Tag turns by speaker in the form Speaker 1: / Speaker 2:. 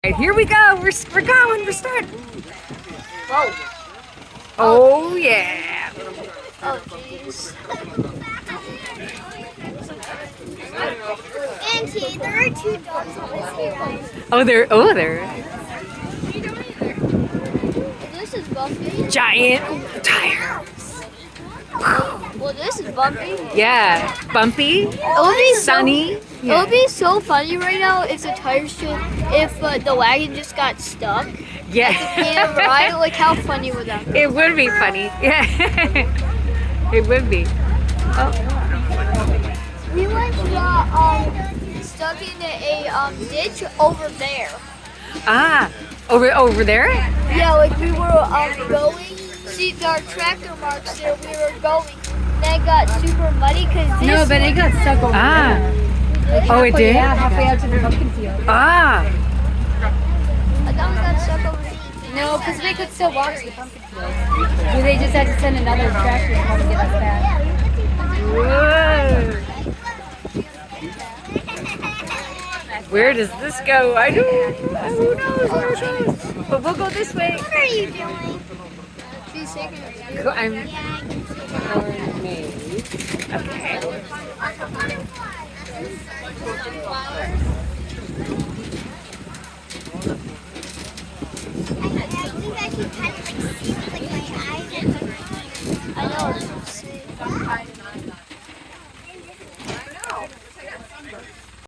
Speaker 1: Right, here we go. We're going. We're starting.
Speaker 2: Whoa.
Speaker 1: Oh yeah.
Speaker 2: Oh jeez. Auntie, there are two dogs on this here.
Speaker 1: Oh there.
Speaker 2: This is Bumpy.
Speaker 1: Giant tire.
Speaker 2: Well, this is Bumpy.
Speaker 1: Yeah. Bumpy.
Speaker 2: It would be
Speaker 1: Sunny.
Speaker 2: It would be so funny right now if the tires should, if the wagon just got stuck
Speaker 1: Yeah.
Speaker 2: and ride. Like how funny would that be?
Speaker 1: It would be funny. Yeah. It would be. Oh.
Speaker 2: We once got stuck in a ditch over there.
Speaker 1: Ah. Over there?
Speaker 2: Yeah, like we were going. See, our tractor marks there. We were going. Then it got super muddy because this.
Speaker 3: No, but it got stuck over
Speaker 1: Ah.
Speaker 3: there.
Speaker 1: Oh, it did?
Speaker 3: Yeah, halfway out to the pumpkin field.
Speaker 1: Ah.
Speaker 2: I thought we got stuck over there.
Speaker 3: No, because they could still walk to the pumpkin field. So they just had to send another tractor to come and get us back.
Speaker 1: Whoa. Where does this go? I don't. Who knows where it goes? But we'll go this way.
Speaker 2: What are you doing? She's taking a video.
Speaker 1: I'm. Okay.
Speaker 2: I think I should cut